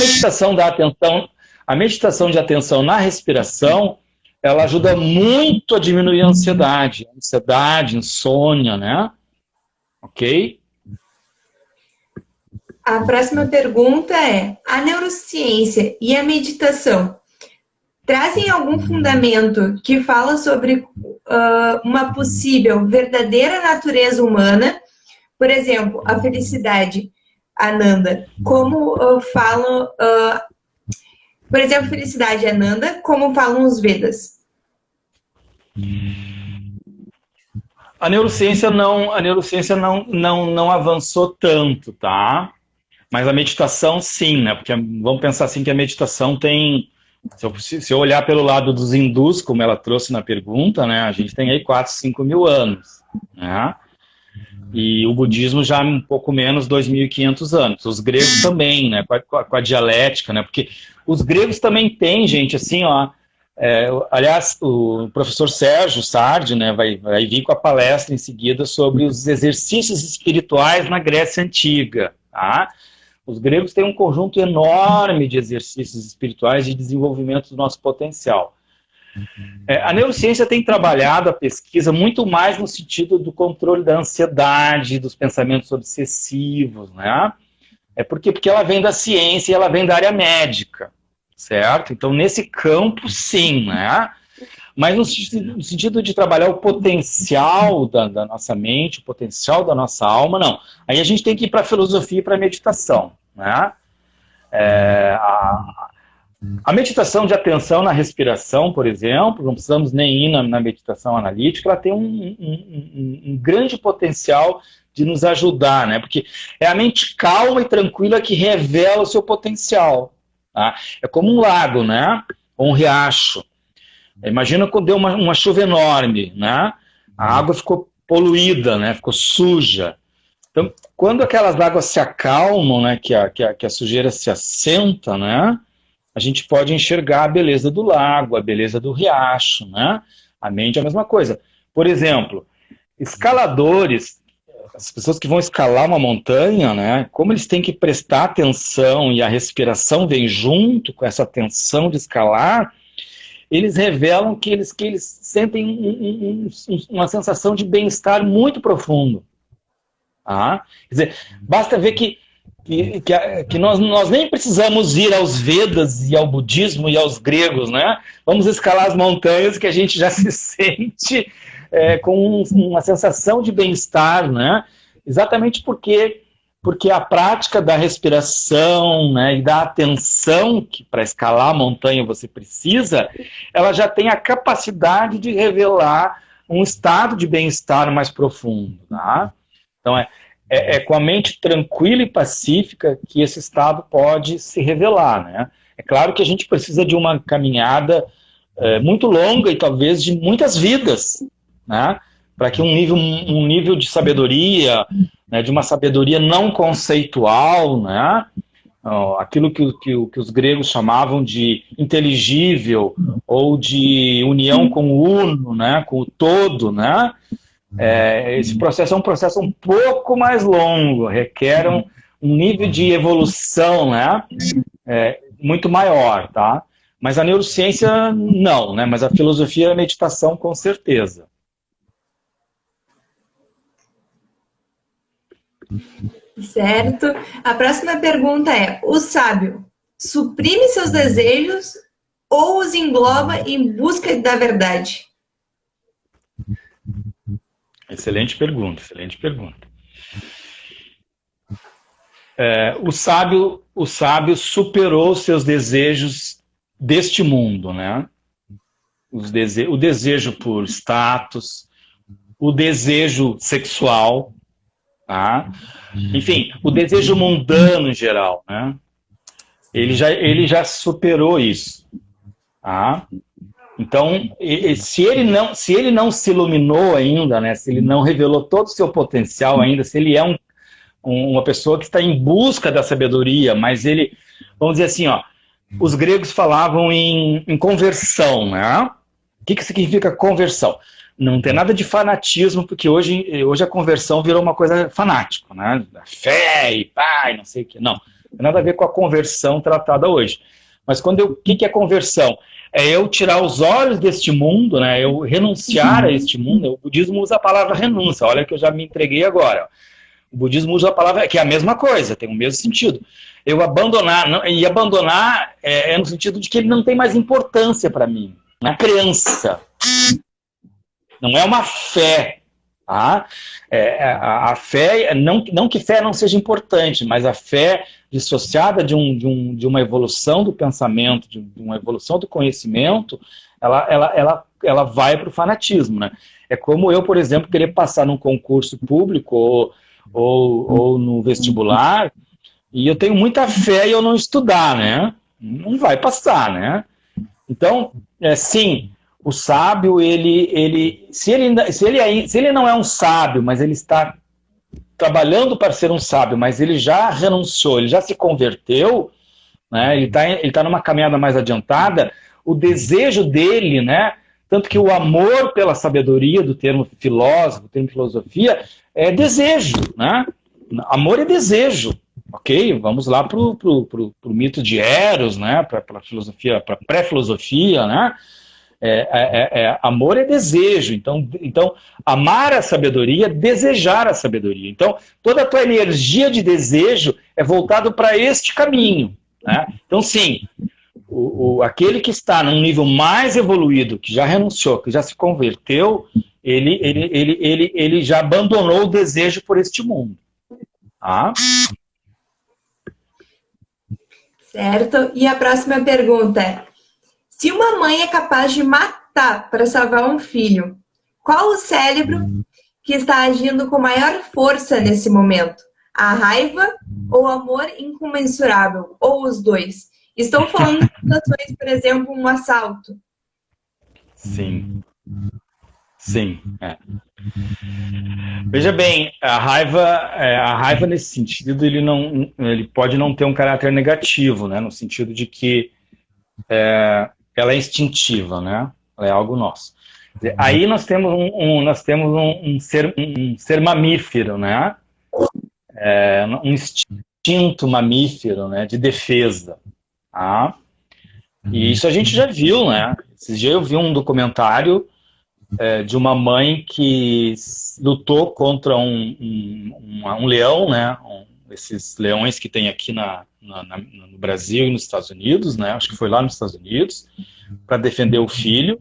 meditação de atenção na respiração, ela ajuda muito a diminuir a ansiedade, insônia, né? Ok? A próxima pergunta é: a neurociência e a meditação trazem algum fundamento que fala sobre uma possível verdadeira natureza humana? Por exemplo, a felicidade, Ananda, como falam... por exemplo, felicidade, Ananda, como falam os Vedas? A neurociência não avançou tanto, tá? Mas a meditação, sim, né? Porque vamos pensar assim que a meditação tem... Se eu olhar pelo lado dos hindus, como ela trouxe na pergunta, né? A gente tem aí 4, 5 mil anos, né? E o budismo já um pouco menos, 2.500 anos. Os gregos também, né? Com a dialética, né? Porque os gregos também têm, gente, assim, ó... aliás, o professor Sérgio Sardi, né, vai vir com a palestra em seguida sobre os exercícios espirituais na Grécia Antiga, tá? Os gregos têm um conjunto enorme de exercícios espirituais de desenvolvimento do nosso potencial. A neurociência tem trabalhado a pesquisa muito mais no sentido do controle da ansiedade, dos pensamentos obsessivos, né? Porque ela vem da ciência e ela vem da área médica, certo? Então, nesse campo, sim, né? Mas no sentido de trabalhar o potencial da nossa mente, o potencial da nossa alma, não. Aí a gente tem que ir para a filosofia e para a meditação, né? A meditação de atenção na respiração, por exemplo, não precisamos nem ir na meditação analítica, ela tem um grande potencial de nos ajudar, né? Porque é a mente calma e tranquila que revela o seu potencial. Tá? É como um lago, né? Ou um riacho. Imagina quando deu uma chuva enorme, né? A água ficou poluída, né? Ficou suja. Então, quando aquelas águas se acalmam, né? Que a sujeira se assenta, né? A gente pode enxergar a beleza do lago, a beleza do riacho, né? A mente é a mesma coisa. Por exemplo, escaladores, as pessoas que vão escalar uma montanha, né? Como eles têm que prestar atenção e a respiração vem junto com essa atenção de escalar, eles revelam que eles sentem uma sensação de bem-estar muito profundo. Tá? Quer dizer, basta ver que nós nem precisamos ir aos Vedas e ao budismo e aos gregos, né? Vamos escalar as montanhas que a gente já se sente com uma sensação de bem-estar, né? Exatamente porque a prática da respiração, né, e da atenção que para escalar a montanha você precisa, ela já tem a capacidade de revelar um estado de bem-estar mais profundo. Tá? Então é com a mente tranquila e pacífica que esse estado pode se revelar. Né? É claro que a gente precisa de uma caminhada muito longa e talvez de muitas vidas, né? Para que um nível de sabedoria, né, de uma sabedoria não conceitual, né, aquilo que os gregos chamavam de inteligível ou de união com o uno, né, com o todo, né, esse processo é um processo um pouco mais longo, requer um nível de evolução, né, muito maior, tá? Mas a neurociência não, né, mas a filosofia e a meditação com certeza. Certo. A próxima pergunta é: o sábio suprime seus desejos ou os engloba em busca da verdade? Excelente pergunta, excelente pergunta. O sábio superou seus desejos deste mundo, né? O desejo por status, o desejo sexual, tá? Enfim, o desejo mundano em geral, né? Ele já superou isso, tá? Então, se ele não se iluminou ainda, né? Se ele não revelou todo o seu potencial ainda, se ele é uma pessoa que está em busca da sabedoria, mas ele, vamos dizer assim, ó, os gregos falavam em conversão, né? O que significa conversão? Não tem nada de fanatismo, porque hoje a conversão virou uma coisa fanática, né? Fé e pai, não sei o que. Não, tem nada a ver com a conversão tratada hoje. Mas o que é conversão? É eu tirar os olhos deste mundo, né? Eu renunciar a este mundo. O budismo usa a palavra renúncia. Olha que eu já me entreguei agora. O budismo usa a palavra, que é a mesma coisa, tem o mesmo sentido. Eu abandonar, e abandonar é no sentido de que ele não tem mais importância para mim. Não é crença. Não é uma fé. Tá? A fé, não que fé não seja importante, mas a fé dissociada de uma evolução do pensamento, de uma evolução do conhecimento, ela vai para o fanatismo. Né? É como eu, por exemplo, querer passar num concurso público ou no vestibular, e eu tenho muita fé e eu não estudar, né? Não vai passar, né? Então, sim, o sábio, se ele não é um sábio, mas ele está trabalhando para ser um sábio, mas ele já renunciou, ele já se converteu, né? Ele tá numa caminhada mais adiantada, o desejo dele, né? Tanto que o amor pela sabedoria, do termo filósofo, do termo filosofia, é desejo, né? Amor é desejo, ok? Vamos lá pro mito de Eros, né? Para filosofia, para pré-filosofia, né? Amor é desejo. Então, amar a sabedoria, desejar a sabedoria. Então, toda a tua energia de desejo é voltado para este caminho, né? Então, sim, aquele que está num nível mais evoluído, que já renunciou, que já se converteu, ele já abandonou o desejo por este mundo. Tá? Certo. E a próxima pergunta é: se uma mãe é capaz de matar para salvar um filho, qual o cérebro que está agindo com maior força nesse momento? A raiva ou o amor incomensurável? Ou os dois? Estou falando de situações, por exemplo, um assalto. Sim. Sim. Veja bem, a raiva nesse sentido, ele pode não ter um caráter negativo, né? No sentido de que ela é instintiva, né? Ela é algo nosso. Aí nós temos um ser mamífero, né? Um instinto mamífero, né? De defesa. Tá? E isso a gente já viu, né? Esses dias eu vi um documentário de uma mãe que lutou contra um leão, né? Esses leões que tem aqui no Brasil e nos Estados Unidos, né? Acho que foi lá nos Estados Unidos, para defender o filho.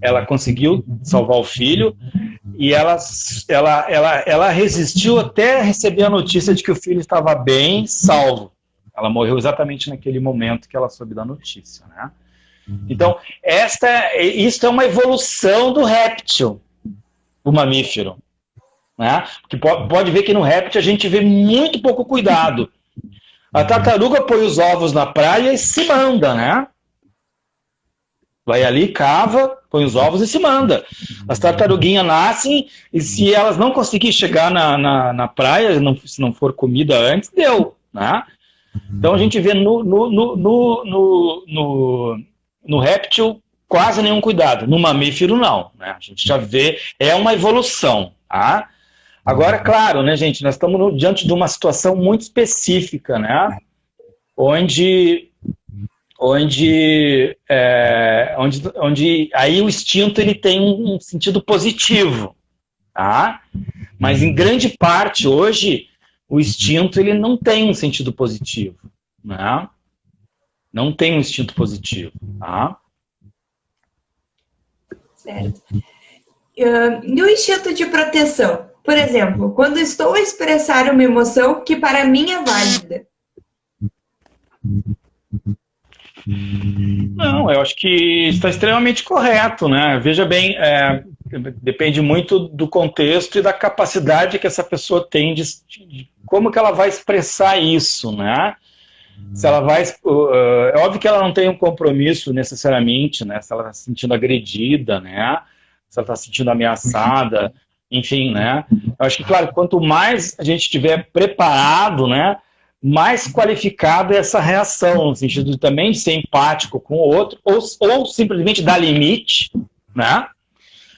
Ela conseguiu salvar o filho e ela resistiu até receber a notícia de que o filho estava bem, salvo. Ela morreu exatamente naquele momento que ela soube da notícia, né? Então, isso é uma evolução do réptil, do mamífero, né? Porque pode ver que no réptil a gente vê muito pouco cuidado. A tartaruga põe os ovos na praia e se manda, né? Vai ali, cava, põe os ovos e se manda. As tartaruguinhas nascem e se elas não conseguirem chegar na praia, se não for comida antes, deu, né? Então a gente vê no réptil quase nenhum cuidado. No mamífero, não, né? A gente já vê, é uma evolução, tá? Agora, claro, né, gente, nós estamos diante de uma situação muito específica, né? Onde aí o instinto ele tem um sentido positivo, tá? Mas em grande parte hoje o instinto ele não tem um sentido positivo, né? Não tem um instinto positivo, tá? Certo. E o instinto de proteção? Por exemplo, quando estou a expressar uma emoção que para mim é válida. Não, eu acho que está extremamente correto, né? Veja bem, depende muito do contexto e da capacidade que essa pessoa tem de como que ela vai expressar isso, né? Se ela vai, é óbvio que ela não tem um compromisso necessariamente, né? Se ela está se sentindo agredida, né? Se ela está se sentindo ameaçada, enfim, né? Eu acho que, claro, quanto mais a gente estiver preparado, né? Mais qualificada é essa reação, no sentido de também de ser empático com o outro, ou simplesmente dar limite, né?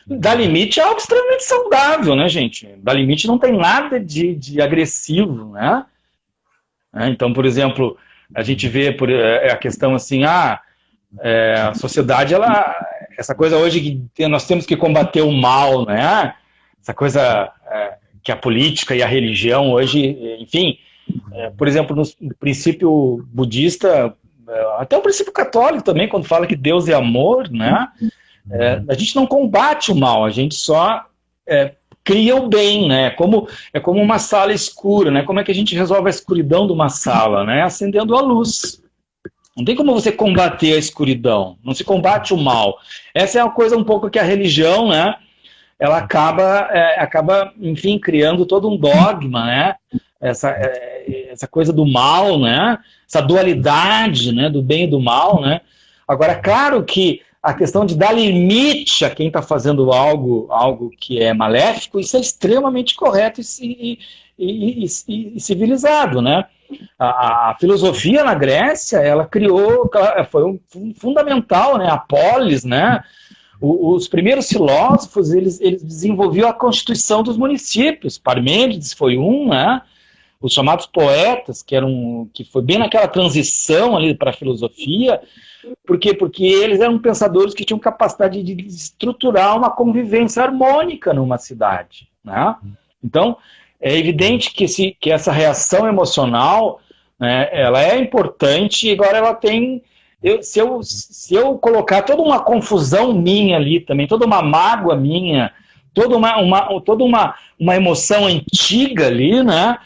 Dar limite é algo extremamente saudável, né, gente? Dar limite não tem nada de agressivo, né? Então, por exemplo, a gente vê a questão assim, a sociedade, essa coisa hoje que nós temos que combater o mal, né? Essa coisa que a política e a religião hoje, enfim, por exemplo, no princípio budista, até o princípio católico também, quando fala que Deus é amor, né? A gente não combate o mal, a gente só cria o bem, né? É como uma sala escura, né? Como é que a gente resolve a escuridão de uma sala, né? Acendendo a luz. Não tem como você combater a escuridão, não se combate o mal. Essa é uma coisa um pouco que a religião, né? Ela acaba, enfim, criando todo um dogma, né? Essa coisa do mal, né? Essa dualidade, né? Do bem e do mal, né? Agora, claro que a questão de dar limite a quem está fazendo algo que é maléfico, isso é extremamente correto e civilizado, né? A filosofia na Grécia, ela criou, foi fundamental, né? A polis, né? Os primeiros filósofos, eles desenvolviam a constituição dos municípios. Parmênides foi um, né? Os chamados poetas, que foi bem naquela transição ali para a filosofia. Por quê? Porque eles eram pensadores que tinham capacidade de estruturar uma convivência harmônica numa cidade, né? Então, é evidente que essa reação emocional, né, ela é importante, e agora ela tem... Se eu colocar toda uma confusão minha ali também, toda uma mágoa minha, toda uma emoção antiga ali, né,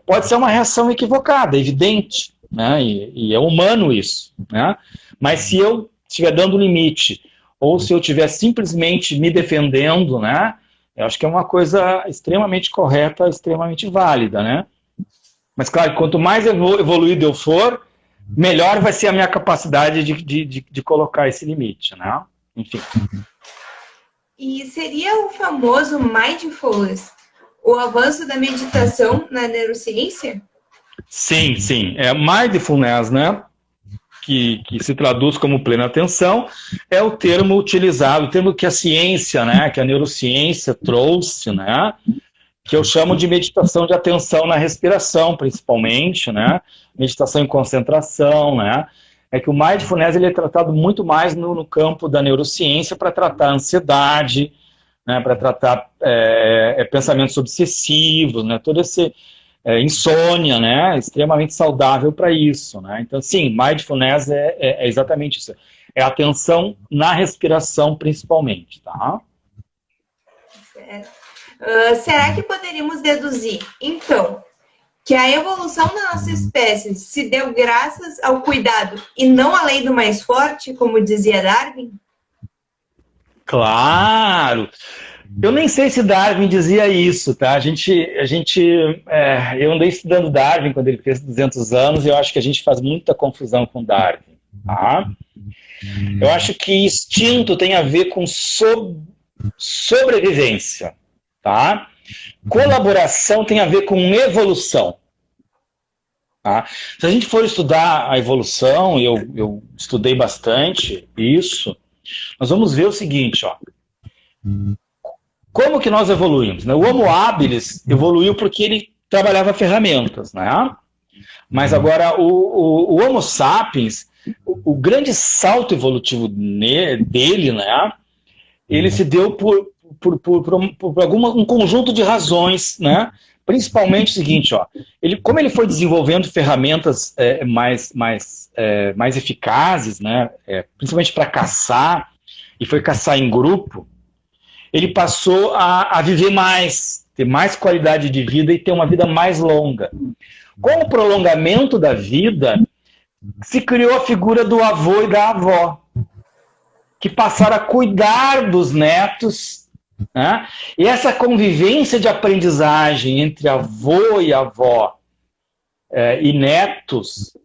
pode ser uma reação equivocada, evidente, né, e é humano isso, né? Mas se eu estiver dando limite, ou se eu estiver simplesmente me defendendo, né, eu acho que é uma coisa extremamente correta, extremamente válida, né? Mas, claro, quanto mais evoluído eu for, melhor vai ser a minha capacidade de colocar esse limite, né? Enfim. E seria o famoso mindfulness o avanço da meditação na neurociência? Sim, sim. Mindfulness, né? Que se traduz como plena atenção, é o termo utilizado, o termo que a ciência, né? Que a neurociência trouxe, né? Que eu chamo de meditação de atenção na respiração, principalmente, né? Meditação em concentração, né? É que o mindfulness ele é tratado muito mais no campo da neurociência para tratar ansiedade, né? Para tratar pensamentos obsessivos, né? Todo esse insônia, né? Extremamente saudável para isso, né? Então, sim, mindfulness é exatamente isso. É atenção na respiração, principalmente, tá? Certo. Será que poderíamos deduzir, então, que a evolução da nossa espécie se deu graças ao cuidado e não à lei do mais forte, como dizia Darwin? Claro! Eu nem sei se Darwin dizia isso, tá? Eu andei estudando Darwin quando ele fez 200 anos e eu acho que a gente faz muita confusão com Darwin, tá? Eu acho que instinto tem a ver com sobrevivência, tá? Colaboração tem a ver com evolução. Tá? Se a gente for estudar a evolução, e eu estudei bastante isso, nós vamos ver o seguinte, ó. Como que nós evoluímos? Né? O Homo habilis evoluiu porque ele trabalhava ferramentas, né? Mas agora o Homo sapiens, o grande salto evolutivo dele, né? Ele se deu por um conjunto de razões, né? principalmente o seguinte, ó, como ele foi desenvolvendo ferramentas mais eficazes, né, principalmente para caçar, e foi caçar em grupo, ele passou a viver mais, ter mais qualidade de vida e ter uma vida mais longa. Com o prolongamento da vida, se criou a figura do avô e da avó, que passaram a cuidar dos netos, né? E essa convivência de aprendizagem entre avô e avó e netos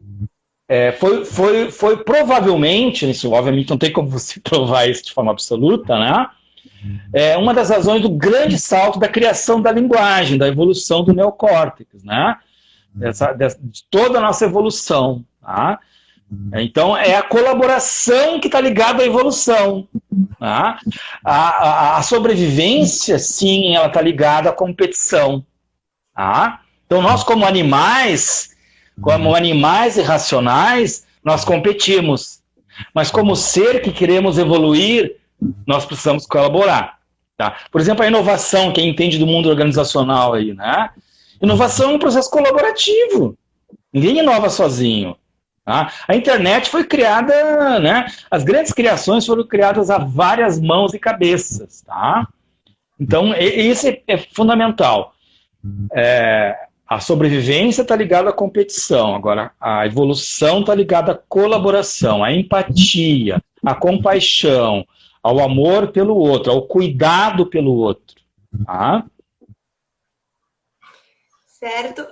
foi provavelmente, isso obviamente não tem como você provar isso de forma absoluta, né? Uma das razões do grande salto da criação da linguagem, da evolução do neocórtex, né? De toda a nossa evolução, tá? Então, é a colaboração que está ligada à evolução. Tá? A sobrevivência, sim, ela está ligada à competição. Tá? Então, nós, como animais irracionais, nós competimos. Mas como ser que queremos evoluir, nós precisamos colaborar. Tá? Por exemplo, a inovação, quem entende do mundo organizacional aí, né? Inovação é um processo colaborativo. Ninguém inova sozinho. Tá? A internet foi criada, né? As grandes criações foram criadas a várias mãos e cabeças. Tá? Então, isso é fundamental. A sobrevivência está ligada à competição. Agora, a evolução está ligada à colaboração, à empatia, à compaixão, ao amor pelo outro, ao cuidado pelo outro. Tá? Certo.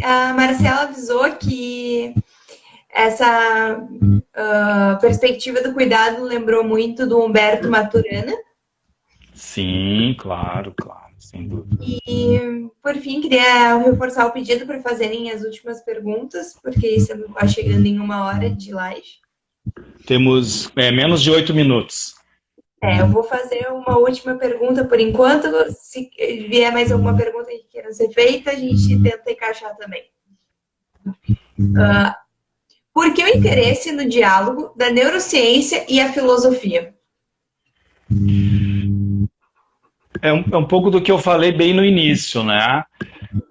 A Marcela avisou que essa perspectiva do cuidado lembrou muito do Humberto Maturana. Sim, claro, sem dúvida. E, por fim, queria reforçar o pedido para fazerem as últimas perguntas, porque estamos quase chegando em 1 hora de live. Temos menos de 8 minutos. Eu vou fazer uma última pergunta por enquanto. Se vier mais alguma pergunta que queira ser feita, a gente tenta encaixar também. Por que o interesse no diálogo da neurociência e a filosofia? É um pouco do que eu falei bem no início, né?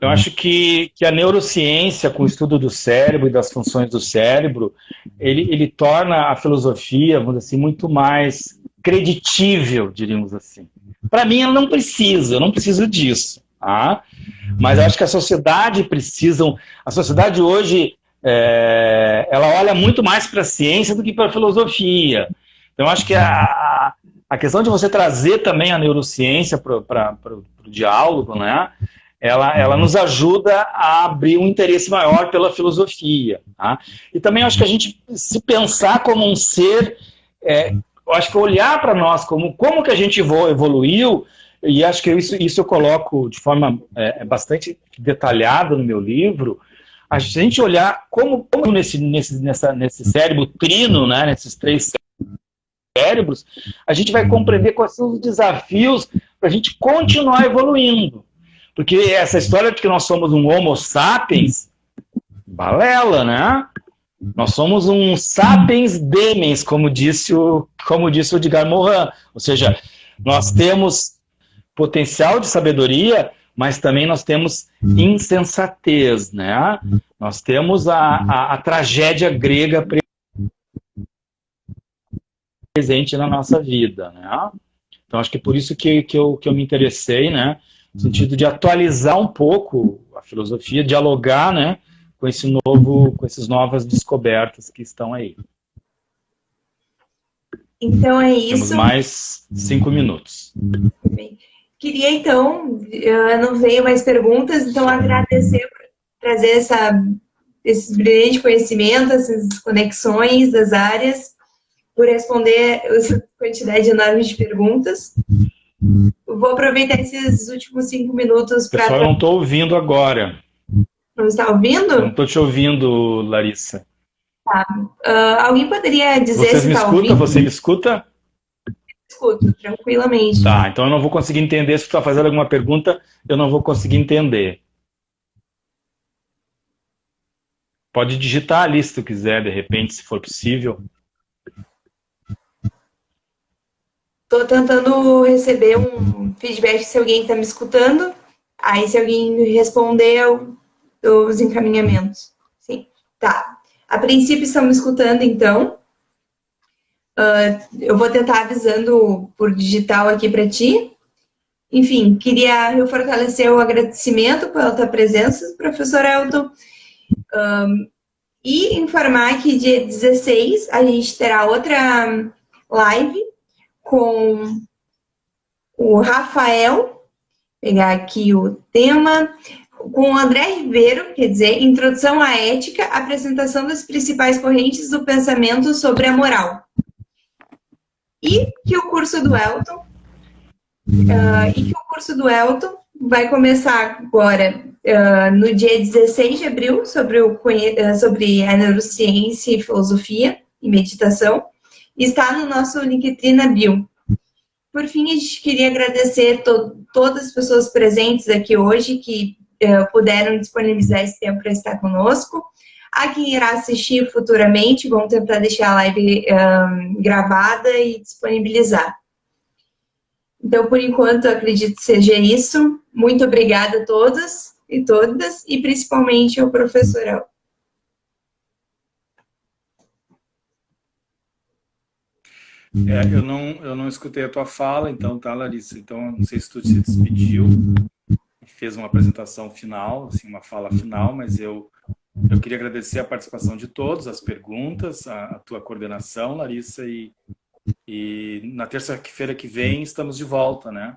Eu acho que a neurociência, com o estudo do cérebro e das funções do cérebro, ele torna a filosofia, vamos dizer assim, muito mais creditível, diríamos assim. Para mim, eu não preciso disso. Tá? Mas eu acho que a sociedade precisa. A sociedade hoje, ela olha muito mais para a ciência do que para a filosofia. Então, eu acho que a questão de você trazer também a neurociência para o diálogo, né? Ela nos ajuda a abrir um interesse maior pela filosofia. Tá? E também acho que a gente se pensar como um ser, eu acho que olhar para nós como que a gente evoluiu, e acho que isso eu coloco de forma bastante detalhada no meu livro, a gente olhar como nesse cérebro trino, né, nesses 3 cérebros, a gente vai compreender quais são os desafios para a gente continuar evoluindo. Porque essa história de que nós somos um homo sapiens, balela, né? Nós somos um sapiens demens, como disse o Edgar Morin. Ou seja, nós temos potencial de sabedoria, mas também nós temos insensatez, né? Nós temos a tragédia grega presente na nossa vida, né? Então, acho que é por isso que eu me interessei, né? No sentido de atualizar um pouco a filosofia, dialogar, né? Com essas novas descobertas que estão aí. Então é isso. Temos mais 5 minutos. Bem, queria então, não veio mais perguntas, então agradecer por trazer esse brilhante conhecimento, essas conexões das áreas, por responder essa quantidade enorme de perguntas. Vou aproveitar esses últimos 5 minutos para... Pessoal, eu não estou ouvindo agora. Não está ouvindo? Eu não estou te ouvindo, Larissa. Tá. Alguém poderia dizer se está ouvindo? Você me escuta? Escuto, tranquilamente. Tá, então eu não vou conseguir entender. Se tu está fazendo alguma pergunta, eu não vou conseguir entender. Pode digitar ali se tu quiser, de repente, se for possível. Estou tentando receber um feedback se alguém está me escutando. Aí, se alguém responder, eu dou os encaminhamentos. Sim, tá. A princípio, estamos escutando, então. Eu vou tentar avisando por digital aqui para ti. Enfim, queria fortalecer o agradecimento pela tua presença, professor Elton, e informar que dia 16 a gente terá outra live com o Rafael, pegar aqui o tema, com o André Ribeiro, quer dizer, Introdução à Ética, apresentação das principais correntes do pensamento sobre a moral. E que o curso do Elton vai começar agora no dia 16 de abril sobre a neurociência, filosofia e meditação. Está no nosso Linktree na bio. Por fim, a gente queria agradecer todas as pessoas presentes aqui hoje que puderam disponibilizar esse tempo para estar conosco. A quem irá assistir futuramente, vamos tentar deixar a live gravada e disponibilizar. Então, por enquanto, acredito que seja isso. Muito obrigada a todos e todas, e principalmente ao professor Elton. Eu não escutei a tua fala, então, tá, Larissa? Então, não sei se tu se despediu, fez uma apresentação final, assim, uma fala final, mas eu queria agradecer a participação de todos, as perguntas, a tua coordenação, Larissa, e na terça-feira que vem estamos de volta, né?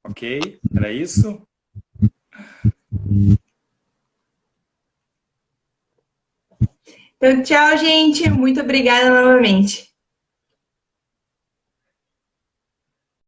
Ok? Era isso? Então, tchau, gente. Muito obrigada novamente.